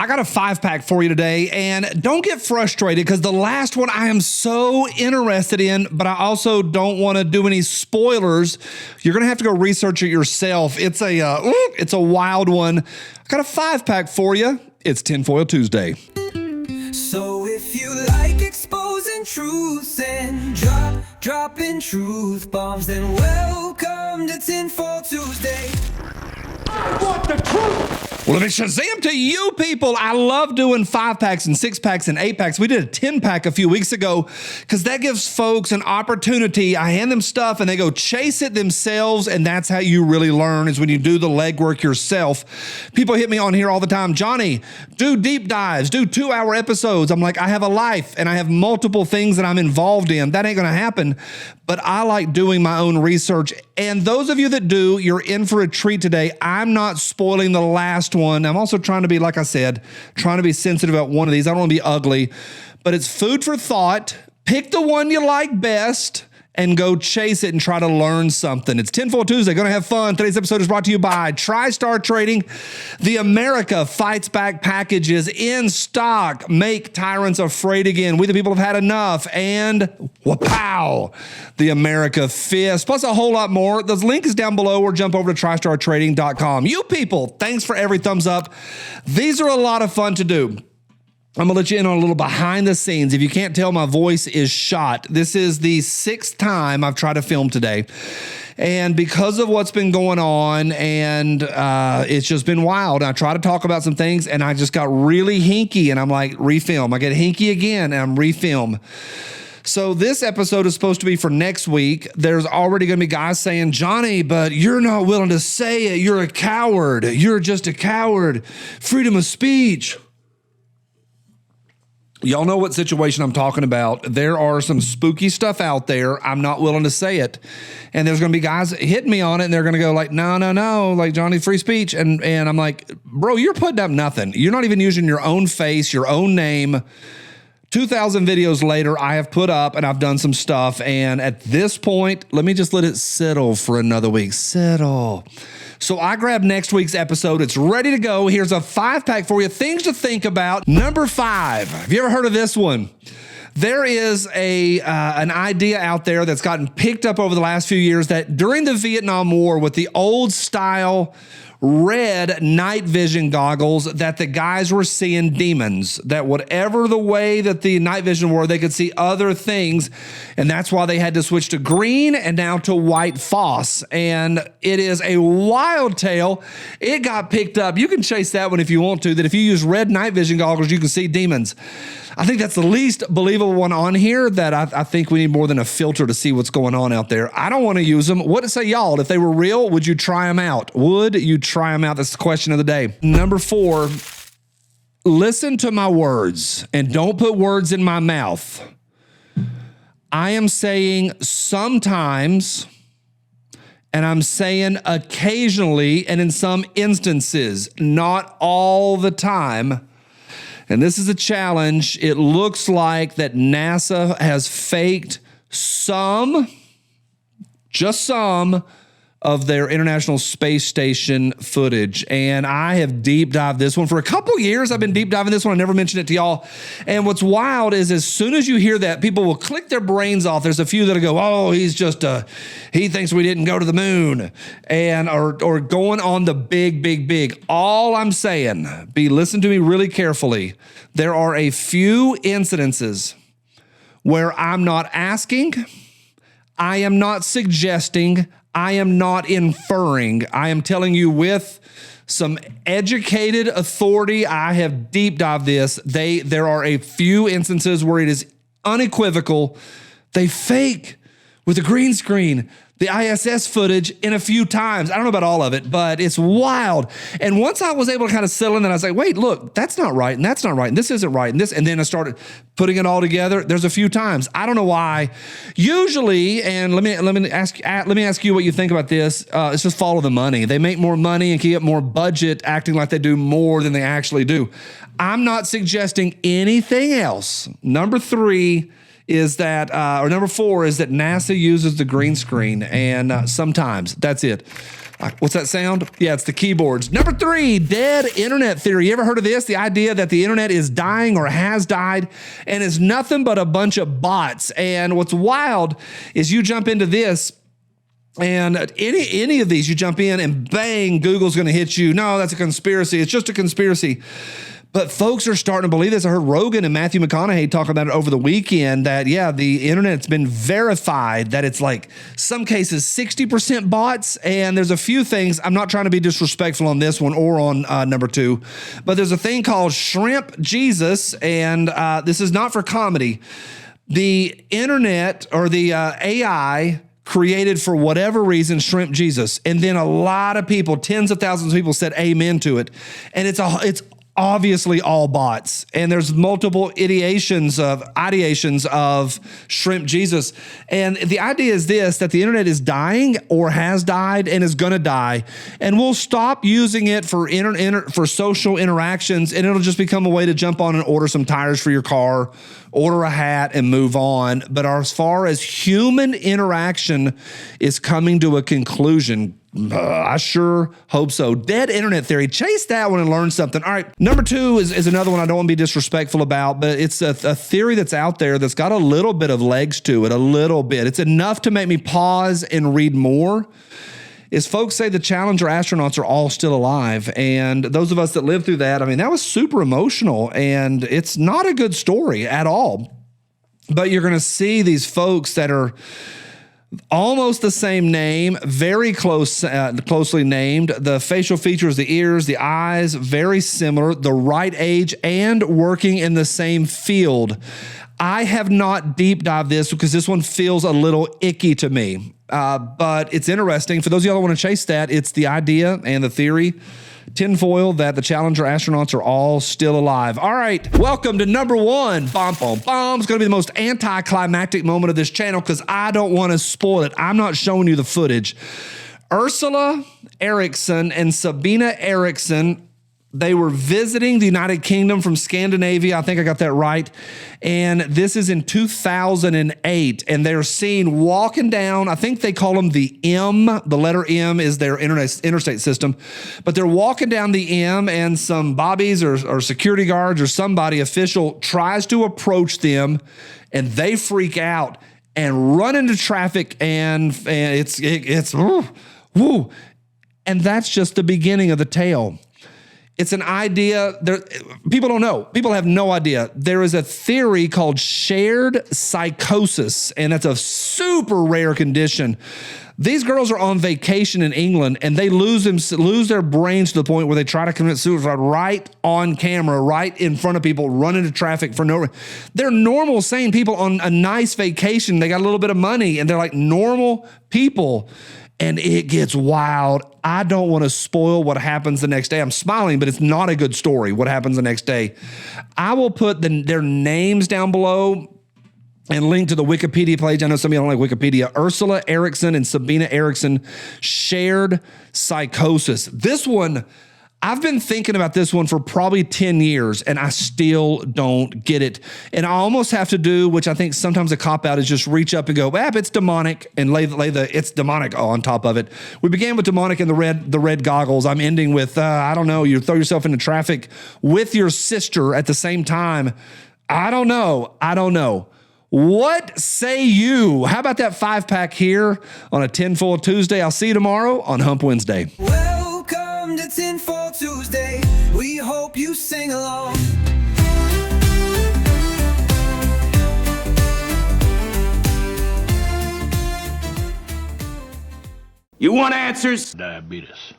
I got a 5-pack for you today, and don't get frustrated because the last one I am so interested in, but I also don't want to do any spoilers. You're going to have to go research it yourself. It's a wild one. I got a 5-pack for you. It's Tinfoil Tuesday. So if you like exposing truth and dropping truth bombs, then welcome to Tinfoil Tuesday. I want the truth. Well, if it's Shazam to you people, I love doing 5-packs and 6-packs and 8-packs. We did a 10-pack a few weeks ago because that gives folks an opportunity. I hand them stuff and they go chase it themselves, and that's how you really learn, is when you do the legwork yourself. People hit me on here all the time, Johnny, do deep dives, do 2-hour episodes. I'm like, I have a life and I have multiple things that I'm involved in. That ain't going to happen, but I like doing my own research. And those of you that do, you're in for a treat today. I'm not spoiling the last one. I'm also trying to be, like I said, trying to be sensitive about one of these. I don't want to be ugly, but it's food for thought. Pick the one you like best and go chase it and try to learn something. It's Tinfoil Tuesday. Going to have fun. Today's episode is brought to you by TriStar Trading. The America Fights Back package is in stock. Make tyrants afraid again. We the people have had enough. And wow, the America Fist, plus a whole lot more. The link is down below, or jump over to TriStarTrading.com. You people, thanks for every thumbs up. These are a lot of fun to do. I'm gonna let you in on a little behind the scenes. If you can't tell, my voice is shot. This is the 6th time I've tried to film today. And because of what's been going on, and it's just been wild. I try to talk about some things and I just got really hinky, and I'm like, refilm. I get hinky again and I'm refilm. So this episode is supposed to be for next week. There's already going to be guys saying, Johnny, but you're not willing to say it. You're a coward. You're just a coward. Freedom of speech. Y'all know what situation I'm talking about. There are some spooky stuff out there. I'm not willing to say it. And there's going to be guys hitting me on it, and they're going to go like, no, like Johnny, free speech. And I'm like, bro, you're putting up nothing. You're not even using your own face, your own name. 2,000 videos later, I have put up and I've done some stuff. And at this point, let me just let it settle for another week. Settle. So I grabbed next week's episode. It's ready to go. Here's a 5-pack for you. Things to think about. Number 5. Have you ever heard of this one? There is an idea out there that's gotten picked up over the last few years that during the Vietnam War, with the old style red night vision goggles, that the guys were seeing demons, that whatever the way that the night vision were, they could see other things. And that's why they had to switch to green and now to white phos. And it is a wild tale. It got picked up. You can chase that one if you want to, that if you use red night vision goggles, you can see demons. I think that's the least believable one on here, that I think we need more than a filter to see what's going on out there. I don't want to use them. What to say, y'all? If they were real, would you try them out? Would you try them out? That's the question of the day. Number 4, listen to my words and don't put words in my mouth. I am saying sometimes, and I'm saying occasionally, and in some instances, not all the time. And this is a challenge. It looks like that NASA has faked just some of their International Space Station footage. And I have deep dived this one for a couple years. I've been deep diving this one. I never mentioned it to y'all. And what's wild is as soon as you hear that, people will click their brains off. There's a few that'll go, oh, he thinks we didn't go to the moon, and or going on the big. All I'm saying, listen to me really carefully. There are a few incidences where I'm not asking, I am not suggesting, I am not inferring. I am telling you with some educated authority. I have deep dived this. There are a few instances where it is unequivocal. They fake with a green screen the ISS footage in a few times. I don't know about all of it, but it's wild. And once I was able to kind of settle in, and I was like, wait, look, that's not right, and that's not right, and this isn't right, and then I started putting it all together. There's a few times. I don't know why. Usually, and let me ask you what you think about this. It's just follow the money. They make more money and can get more budget acting like they do more than they actually do. I'm not suggesting anything else. Number 3 is that, or number 4 is that NASA uses the green screen, and sometimes that's it. What's that sound? Yeah, it's the keyboards. Number 3, dead internet theory. You ever heard of this? The idea that the internet is dying or has died and is nothing but a bunch of bots. And what's wild is you jump into this, and any of these, you jump in and bang, Google's going to hit you. No, that's a conspiracy. It's just a conspiracy. But folks are starting to believe this. I heard Rogan and Matthew McConaughey talk about it over the weekend that, yeah, the internet's been verified that it's like some cases 60% bots. And there's a few things. I'm not trying to be disrespectful on this one or on number 2, but there's a thing called Shrimp Jesus. And this is not for comedy. The internet or the AI created for whatever reason Shrimp Jesus. And then a lot of people, tens of thousands of people said amen to it. And it's obviously all bots. And there's multiple ideations of Shrimp Jesus. And the idea is this, that the internet is dying or has died and is going to die. And we'll stop using it for for social interactions, and it'll just become a way to jump on and order some tires for your car, order a hat, and move on. But as far as human interaction is coming to a conclusion, I sure hope so. Dead internet theory. Chase that one and learn something. All right. Number 2 is another one I don't want to be disrespectful about, but it's a theory that's out there that's got a little bit of legs to it, a little bit. It's enough to make me pause and read more. Is folks say the Challenger astronauts are all still alive. And those of us that lived through that, I mean, that was super emotional, and it's not a good story at all. But you're going to see these folks that are almost the same name, very closely named. The facial features, the ears, the eyes, very similar, the right age, and working in the same field. I have not deep dived this because this one feels a little icky to me, but it's interesting. For those of y'all that want to chase that, it's the idea and the theory, tinfoil, that the Challenger astronauts are all still alive. All right, welcome to number 1. Bom, bom, bom. It's going to be the most anticlimactic moment of this channel because I don't want to spoil it. I'm not showing you the footage. URSULA ERIKSSON and SABINA ERIKSSON, they were visiting the United Kingdom from Scandinavia. I think I got that right. And this is in 2008. And they're seen walking down, I think they call them the M. The letter M is their interstate system. But they're walking down the M, and some bobbies or security guards or somebody official tries to approach them, and they freak out and run into traffic. And it's woo. And that's just the beginning of the tale. It's an idea. People don't know. People have no idea. There is a theory called shared psychosis, and that's a super rare condition. These girls are on vacation in England, and they lose their brains to the point where they try to commit suicide right on camera, right in front of people, run into traffic for no reason. They're normal, sane people on a nice vacation. They got a little bit of money, and they're like normal people. And it gets wild. I don't want to spoil what happens the next day. I'm smiling, but it's not a good story, what happens the next day. I will put their names down below and link to the Wikipedia page. I know some of you don't like Wikipedia. URSULA ERIKSSON and SABINA ERIKSSON, shared psychosis. This one, I've been thinking about this one for probably 10 years, and I still don't get it. And I almost have to do, which I think sometimes a cop-out is just reach up and go, it's demonic, and lay the it's demonic on top of it. We began with demonic and the red goggles. I'm ending with, I don't know, you throw yourself into traffic with your sister at the same time. I don't know. What say you? How about that 5-pack here on a Tinfoil Tuesday? I'll see you tomorrow on Hump Wednesday. Welcome to Tinfoil Tuesday. We hope you sing along. You want answers? Diabetes.